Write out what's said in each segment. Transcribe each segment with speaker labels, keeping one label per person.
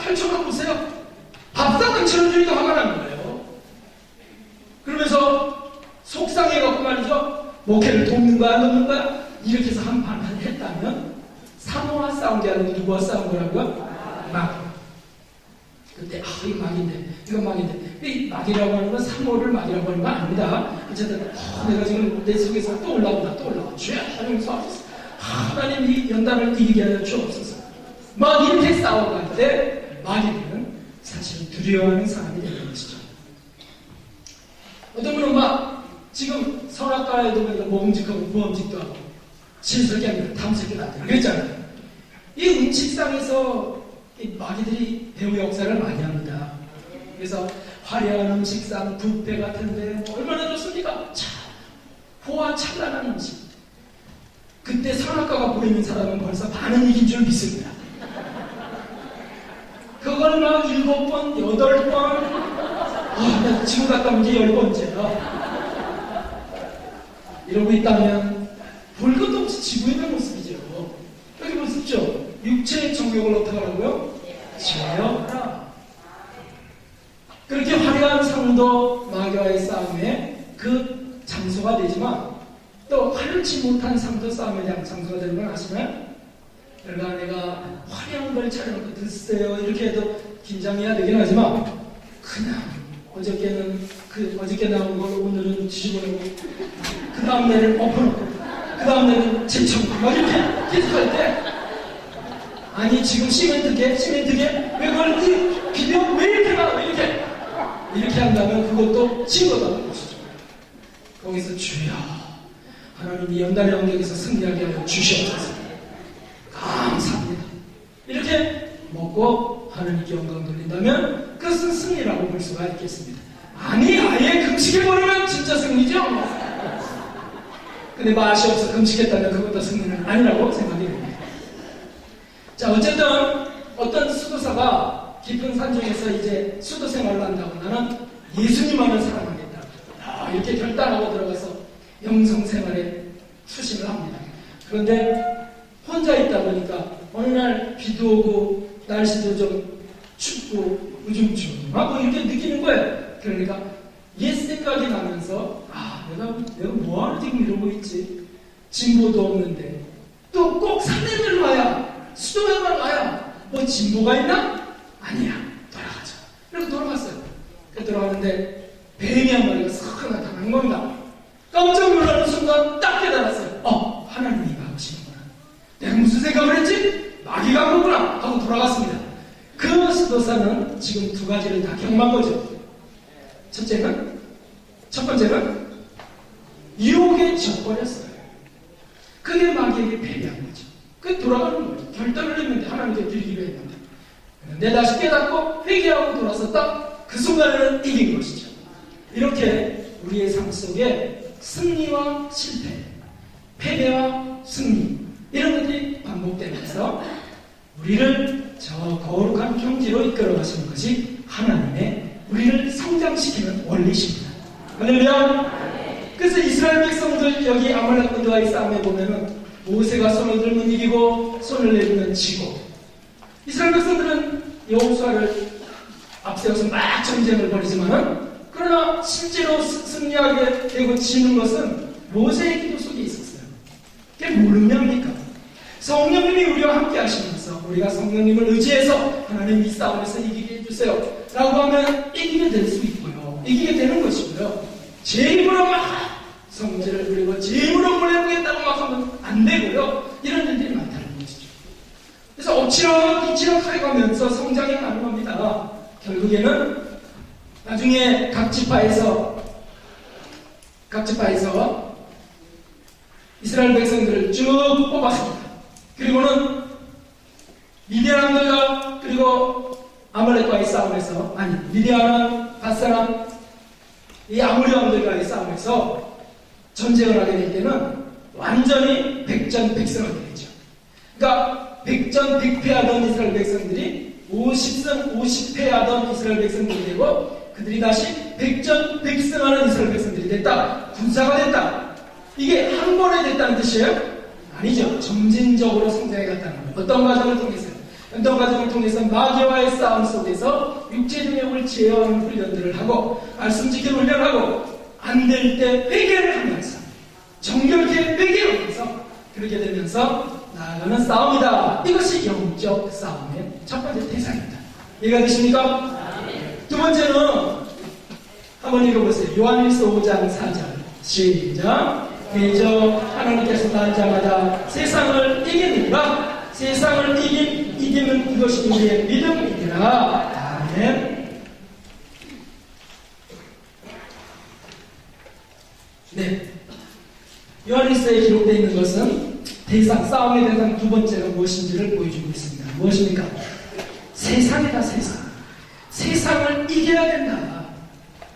Speaker 1: 펼쳐갖고 보세요. 밥상을 차려주니까 화가 난 거예요. 그러면서 속상해갖고 말이죠. 목회를 돕는 거야, 돕는 거야? 이렇게 해서 한 판 했다면 사모와 싸운 게 아니고 누구와 싸운 거라고요? 막. 그때 이거 막인데, 이거 막인데. 이 막이라고 하는 건 사모를 막이라고 하는 건 아닙니다. 어쨌든 내가 지금 내 속에서 또 올라온다, 또 올라와. 주여 하나님 소하소서. 하나님 이 연단을 이기게 하여 주옵소서. 막 이렇게 싸워갈 때 마귀는 사실 두려워하는 사람이 되는 것이죠. 어떤 분은 막 지금 선악과에도 먹음직하고 부엄직도 하고 신설기 아니라 탐색이 나타나고 그랬잖아요. 이 음식상에서 이 마귀들이 배우 역사를 많이 합니다. 그래서 화려한 음식상, 뷔페 같은데 얼마나 좋습니까? 참 호화찬란한 음식. 그때 선악과가 보이는 사람은 벌써 반은 이긴 줄 믿습니다. 그걸 막 7번, 8번, 지금 갔다 온 게 10번째야. 이러고 있다면 볼 것도 없이 지고 있는 모습이죠. 여기 보십시오. 육체의 정욕을 어떻게 하라고요? 제어하라. 그렇게 화려한 상도 마귀와의 싸움에 그 장소가 되지만 또 화려치 못한 상도 싸움에 대한 장소가 되는 건 아시나요? 그러니까 내가 화려한 걸 차려놓고 드세요 이렇게 해도 긴장해야 되긴 하지만 그냥 어저께 나온 걸 오늘은 뒤집어내고 그 다음 날은 엎어놓고 그 다음 날은 재청고 막 이렇게 계속할 때 아니 지금 시멘트계 왜 그걸 비디오 왜 이렇게 가 왜 이렇게 한다면 그것도 증거다는 것이죠. 거기서 주여 하나님이 연단의 영역에서 승리하게 하여 주시옵소서. 감사합니다. 이렇게 먹고 하나님께 영광 돌린다면 그것은 승리라고 볼 수가 있겠습니다. 아니 아예 금식해버리면 진짜 승리죠. 근데 맛이 없어 금식했다면 그것도 승리는 아니라고 생각이 됩니다. 자 어쨌든 어떤 수도사가 깊은 산중에서 이제 수도 생활을 한다고 나는 예수님만을 사랑하겠다 이렇게 결단하고 들어가서 영성 생활에 수신을 합니다. 그런데 혼자 있다 보니까 어느 날 비도 오고 날씨도 좀 춥고 우중충하고 이렇게 느끼는 거예요. 그러니까 옛 생각이 나면서 내가 뭐하러 지금 이러고 있지? 진보도 없는데 또 꼭 산행을 와야 수도에만 와야 뭐 진보가 있나? 아니야 돌아가자. 그래서 돌아갔어요. 돌아가는데 뱀이 한 마리가 싹 나타난 겁니다. 깜짝 놀라는 순간 딱 깨달았어요. 하나님이 가보시는구나. 내가 무슨 생각을 했지? 마귀가 간 거구나 하고 돌아갔습니다. 그 수도사는 지금 두 가지를 다 경험한 거죠. 첫 번째는 유혹에 져버렸어요. 그게 마귀에게 패배한 거죠. 그게 돌아가는 거죠. 결단을 했는데 하나님께 드리기로 했는데 그런데 다시 깨닫고 회개하고 돌아섰다. 그 순간에는 이긴 것이죠. 이렇게 우리의 삶 속에 승리와 실패, 패배와 승리 이런 것들이 반복되면서 우리를 저 거룩한 경지로 이끌어가시는 것이 하나님의 우리를 성장시키는 원리십니다. 할렐루야. 그래서 이스라엘 백성들 여기 아말렉군과의 싸움에 보면은 모세가 손을 들면 이기고 손을 내리면 지고 이스라엘 백성들은 여호수아를 앞세워서 막 전쟁을 벌이지만은 그러나 실제로 승리하게 되고 지는 것은 모세의 기도 속에 있었어요. 그게 무슨 의미입니까? 성령님이 우리와 함께 하시면서 우리가 성령님을 의지해서 하나님 이 싸움에서 이기게 해주세요 라고 하면 이기게 될 수 있고요. 이기게 되는 것이고요. 제 힘으로 막 성질을 부리고 제 힘으로 보내보겠다고 막 하면 안 되고요. 이런 일들이 많다는 것이죠. 그래서 엎치락뒤치락 해가면서 성장이 가능합니다. 결국에는 나중에 각 지파에서 이스라엘 백성들을 쭉 뽑았습니다. 그리고는 미디안들과 그리고 아말렉과의 싸움에서 미디안, 밧사람, 이 아모리 왕들과의 싸움에서 전쟁을 하게 될 때는 완전히 백전백승하게 되죠. 그러니까 백전백패하던 이스라엘 백성들이 50승 50패하던 이스라엘 백성들이 되고 그들이 다시 백전백승하는 이스라엘 백성들이 됐다. 군사가 됐다. 이게 한 번에 됐다는 뜻이에요? 아니죠. 점진적으로 성장해 갔다는 거예요. 어떤 과정을 통해서요? 행동 과정을 통해서 마귀와의 싸움 속에서 육체 능력을 제어하는 훈련들을 하고 말씀 지키는 훈련하고 안 될 때 회개를 하면서 정결케 회개하면서 그렇게 되면서 나아가는 싸움이다. 이것이 영적 싸움의 첫 번째 대상입니다. 이해가 되십니까? 두 번째는 한번 읽어보세요. 요한일서 5장 4절 시작. 그저 하나님께서 나자마자 세상을 이기니라. 세상을 이기는 이것이 우리의 믿음이니라. 아멘. 네. 요한일서에 기록되어 있는 것은 대상, 싸움의 대상 두 번째가 무엇인지를 보여주고 있습니다. 무엇입니까? 세상이다, 세상. 세상을 이겨야 된다.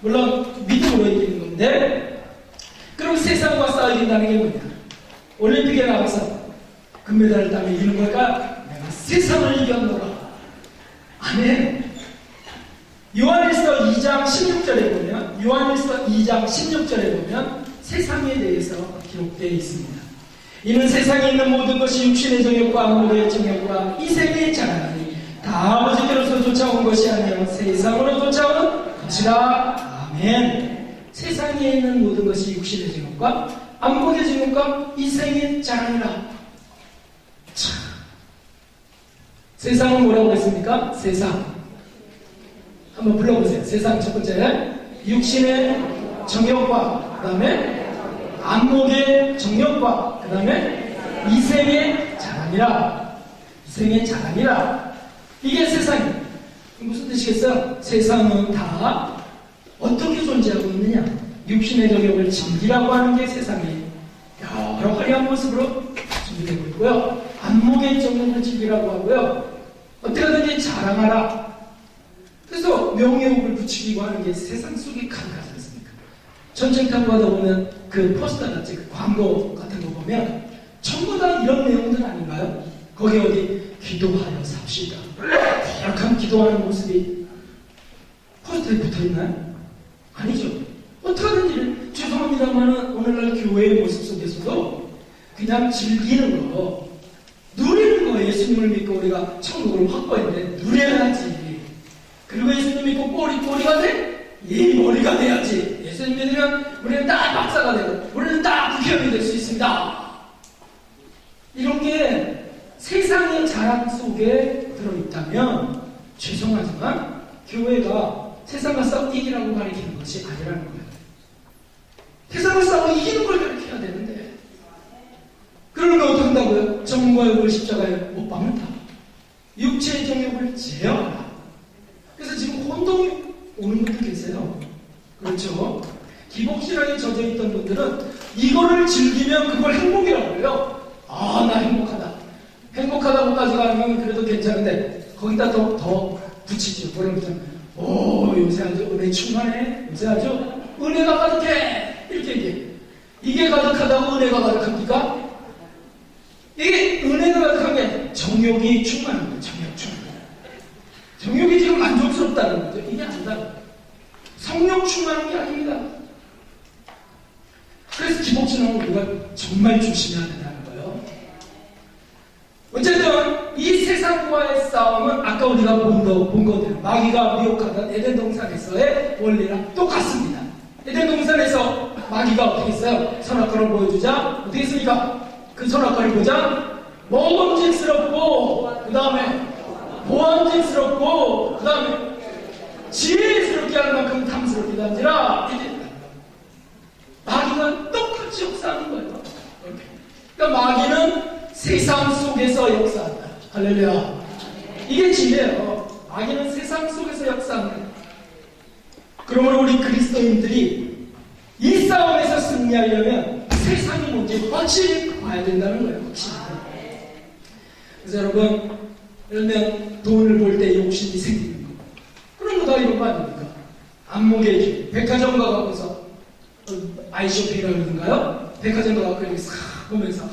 Speaker 1: 물론 믿음으로 이기는 건데, 그럼 세상과 싸워야 게 뭐냐? 올림픽에 나가서 금메달을 따면 이기는 걸까? 내가 세상을 이겼노라. 아멘. 요한일서 2장 16절에 보면, 요한일서 2장 16절에 보면 세상에 대해서 기록되어 있습니다. 이는 세상에 있는 모든 것이 육신의 정욕과 안목의 정욕과 이 세계의 자랑이니 다 아버지께로서 쫓아온 것이 아니라 세상으로 쫓아온 것이라. 아멘. 세상에 있는 모든 것이 육신의 정욕과 안목의 정욕과 이 세계의 자랑이라. 참. 세상은 뭐라고 했습니까? 세상. 한번 불러보세요. 세상 첫 번째 육신의 정욕과 그 다음에 안목의 정욕과 그 다음에 이생의 자랑이라. 이생의 자랑이라. 이게 세상이에요. 무슨 뜻이겠어요? 세상은 다 어떻게 존재하고 있느냐? 육신의 정욕을 즐기라고 하는 게 세상이 여러 화려한 모습으로 준비되고 있고요. 안목의 정욕을 즐기라고 하고요. 어떻게든지 자랑하라. 그래서 명예욕을 부추기고 하는 게 세상 속에 가득하지 않습니까? 전쟁터고 가다 보면 그 포스터 같이 그 광고 같은 거 보면 전부 다 이런 내용들 아닌가요? 거기 어디 기도하여 삽시다. 거룩한 기도하는 모습이 포스터에 붙어있나요? 아니죠. 어떡하든지 죄송합니다만 오늘날 교회의 모습 속에서도 그냥 즐기는 거, 누리는 거. 예수님을 믿고 우리가 천국을 확보했는데 누려야지. 그리고 예수님 믿고 꼬리가 돼? 이 머리가 돼야지. 예수님 믿으면 우리는 딱 박사가 되고 우리는 딱 국회의원이 될 수 있습니다. 이런 게 세상의 자랑 속에 들어있다면 죄송하지만 교회가 세상과 싸워 이기라고 가르치는 것이 아니라는 거예요. 세상과 싸워 이기는 걸 가르쳐야 되는데 그러면 어떻게 한다고요? 정과 욕을 십자가에 못 박는다. 육체의 정욕을 제어하라. 그래서 지금 혼동이 오는 분들 계세요. 그렇죠? 기복신앙에 젖어있던 분들은 이거를 즐기면 그걸 행복이라고 해요. 아, 나 행복하다. 행복하다고까지 가면 그래도 괜찮은데 거기다 더 붙이죠. 뭐라면 오, 요새 아주 은혜 충만해. 요새 아주 은혜가 가득해. 이렇게 얘기해. 이게 가득하다고 은혜가 가득합니까? 이게 은혜가 가득한 게 정욕이 충만한 거예요. 정욕 충만. 정욕이 지금 만족스럽다는 거죠. 이게 아니다. 성욕 충만한 게 아닙니다. 그래서 기복신앙을 우리가 정말 조심해야 된다는 거예요. 어쨌든 이 세상과의 싸움은 아까 우리가 본 거대로 마귀가 미혹하던 에덴 동산에서의 원리랑 똑같습니다. 에덴 동산에서 마귀가 어떻게 했어요? 선악과를 보여주자 어떻게 했습니까? 그 선악과를 보자 먹음직스럽고 그 다음에 보암직스럽고 그 다음에 지혜스럽게 하는 만큼 탐스럽게 한지라 마귀가 똑같이 역사하는 거예요. 그러니까 마귀는 세상 속에서 역사한다. 할렐루야. 이게 진리예요. 마귀는 세상 속에서 역사한다. 그러므로 우리 그리스도인들이 이 싸움에서 승리하려면 세상이 뭔지 확실히 봐야 된다는 거예요. 확실히. 그래서 여러분, 그러면 돈을 벌 때 욕심이 생기는 거. 그런 거 다 이런 거 아닙니까? 안목의 길. 백화점 가고서 아이쇼핑이라고 그러는가요? 백화점 가고 이렇게 싹 보면서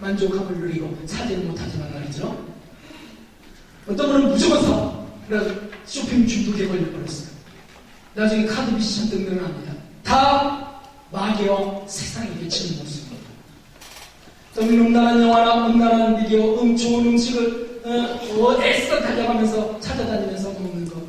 Speaker 1: 만족함을 누리고 사지는 못하지만 말이죠. 어떤 분은 무조건 사. 그래서 쇼핑 중독에 걸려버렸어요. 나중에 카드빚이 잔뜩 늘어납니다. 다 마귀와 세상이 미치는 모습입니다. 좀 음란한 영화나 음란한 비디오, 좋은 음식을 애써 달려가면서 찾아다니면서 먹는 거.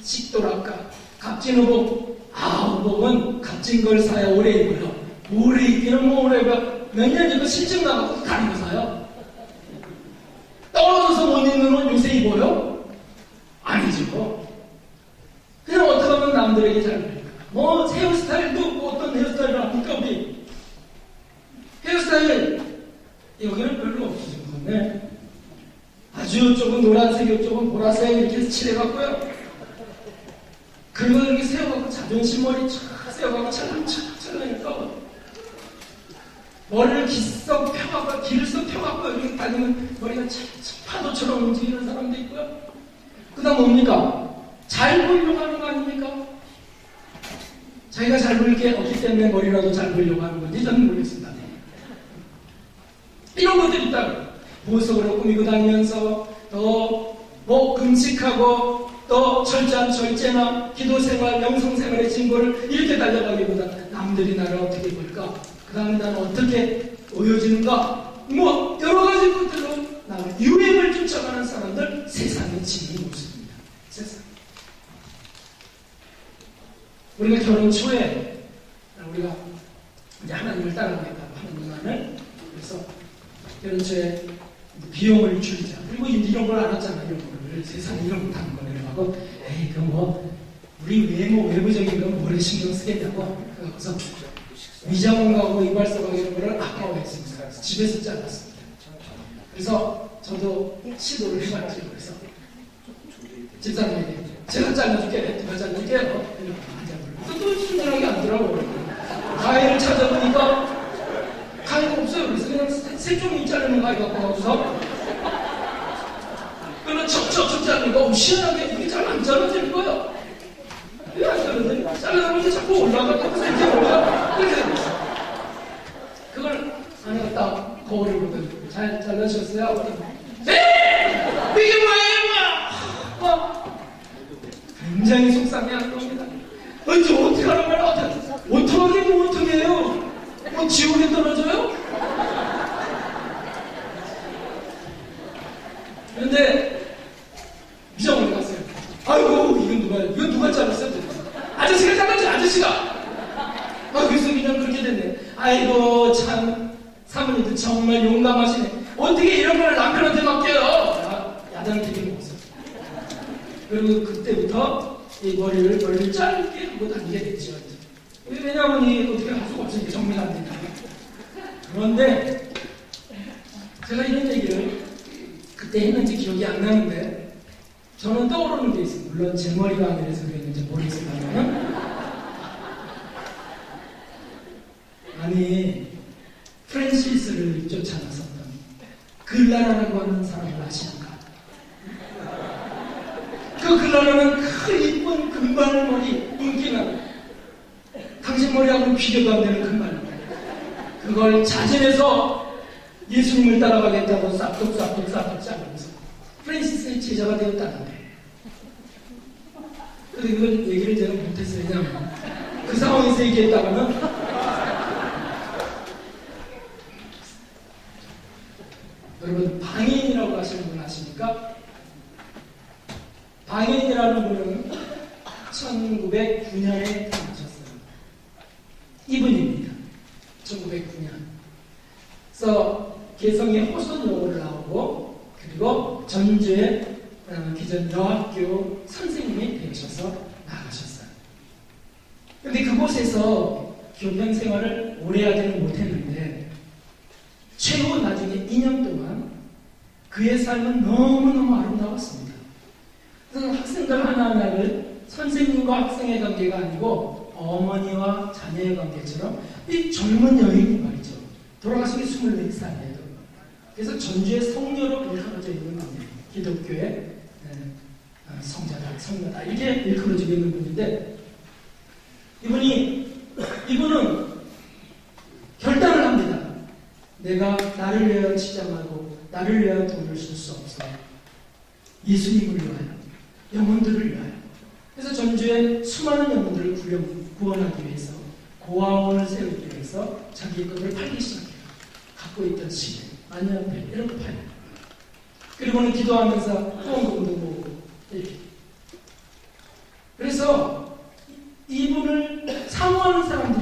Speaker 1: 식도락가, 갑진의복. 의복은 값진 걸 사야 오래 입어요. 오래 입기는 뭐 오래 입어. 몇 년 입고 실증 나고 다른 거 사요. 떨어져서 못 입는 옷 요새 입어요? 아니죠. 그냥 어떻게 하면 남들에게 잘 보일까? 뭐 헤어스타일도 뭐 어떤 헤어스타일을 합니까 우리? 헤어스타일 여기는 별로 없으신 건데 아주 조금 노란색, 조금 보라색 이렇게 칠해갖고요. 그리고 이렇게 세워갖고 자존심 머리 촥 세워갖고 찰랑찰랑찰랑하니까 머리를 기썩 펴갖고 길썩 펴갖고 이렇게 다니면 머리가 파도처럼 움직이는 사람도 있고요. 그 다음 뭡니까? 잘 보이려고 하는 거 아닙니까? 자기가 잘 보일 게 없기 때문에 머리라도 잘 보이려고 하는 건지 저는 모르겠습니다. 이런 것들이 있다고 보석으로 꾸미고 다니면서 또 뭐 금식하고 또 철저한 절제나 기도생활, 명성생활의 진보를 이렇게 달려가기보다 남들이 나를 어떻게 볼까? 그 다음에 나는 어떻게 보여지는가? 뭐 여러 가지 것들로 나는 유행을 쫓아가는 사람들 세상에 지닌 모습입니다. 세상. 우리가 결혼 초에 우리가 이제 하나님을 따라가겠다고 하는 누나는 그래서 결혼 초에 비용을 줄이자. 그리고 이런 걸 알았잖아. 이런 거를 세상에 이런 거 하는 거를 하고 에이 그럼 뭐 우리 외부적인 건 뭐를 신경 쓰겠냐고 그래서 위장원 가고 이발소 가고 이런 거를 아까워했습니다. 그래서 집에서 잘랐습니다. 그래서 저도 시도를 해봤죠. 그래서 집사님에게 제가 잘라줄게, 제가 잘라줄게요. 또 순진하게 안 더라고요. 가위를 찾아보니까 가위가 없어요. 그래서 그냥 색종이 자르는 가위 갖고 와서 그러면 척척척 자르니까 희한하게 이게 잘 안 잘라지는 거예요. 왜 안 잘라지는 거예요? 자르다 보니 자꾸 올라가고 이렇게 올라가 이렇게 되고 있어요. 그걸 아내가 딱 거울을 보더니 잘 잘라주셨어요? 네! 이게 뭐예요? 굉장히 속상해하는 겁니다. 언제 어떻게 하는 거야? 어떡하게 뭐 어떻게 해요? 뭐 지옥에 떨어져요? 그런데 미정원에 갔어요. 아이고 이건 누가 잘랐어요? 아저씨가 잘랐지 아저씨가. 그래서 그냥 그렇게 됐네. 아이고 참 사모님도 정말 용감하시네. 어떻게 이런 걸 남편한테 맡겨요? 야단되게 먹었어요. 그리고 그때부터 이 머리를 짧게 하고 다니게 됐죠. 왜냐하면 이 어떻게 할 수가 없으니까 정리가 안 되니까. 그런데 제가 이런 얘기를 그때 했는지 기억이 안 나는데 저는 떠오르는 게 있어요. 물론 제 머리가 아니라서 그랬는지 모르겠습니다만 아니 프랜시스를 쫓아나섰던 글라라라고 하는 사람을 아십니까? 그 글라라는 그 이쁜 금발머리 인기는 당신 머리하고는 비교도 안 되는 금발머리 그걸 자진해서 예수님을 따라가겠다고 싹둑싹둑 자르면서 프랜시스의 제자가 되었다는데 근데 그걸 얘기를 제가 못했어요. 왜냐하면 그 상황에서 얘기했다가는 여러분 방인이라고 하시는 분 아십니까? 방인이라는 분은 1909년에 태어나셨어요. 이분입니다. 1909년. 그래서 개성의 호선여고를 나오고 그리고 전주의 기존 여학교 선생님이 되셔서 나가셨어요. 그런데 그곳에서 교편 생활을 오래 하지는 못했는데 최후 나중에 2년 동안 그의 삶은 너무너무 아름다웠습니다. 그래서 학생들 하나하나를 선생님과 학생의 관계가 아니고 어머니와 자녀의 관계처럼 이 젊은 여인이 말이죠. 돌아가신 게 24살이에요. 그래서 전주의 성녀로 일컬어져 있는 분이에요. 기독교의 성녀다 이렇게 일컬어지고 있는 분인데 이분은 결단을 합니다. 내가 나를 위하여 치장하고 나를 위하여 돈을 쓸 수 없어. 예수님을 위하여 영혼들을 위하여. 그래서 전주의 수많은 영혼들을 구원하기 위해서 고아원을 세우기 위해서 자기의 것을 팔기 시작해요. 갖고 있던 시계, 만년필 이런 거 팔아요. 그리고는 기도하면서 후원금도 모으고 이렇게. 그래서 이분을 사모하는 사람들이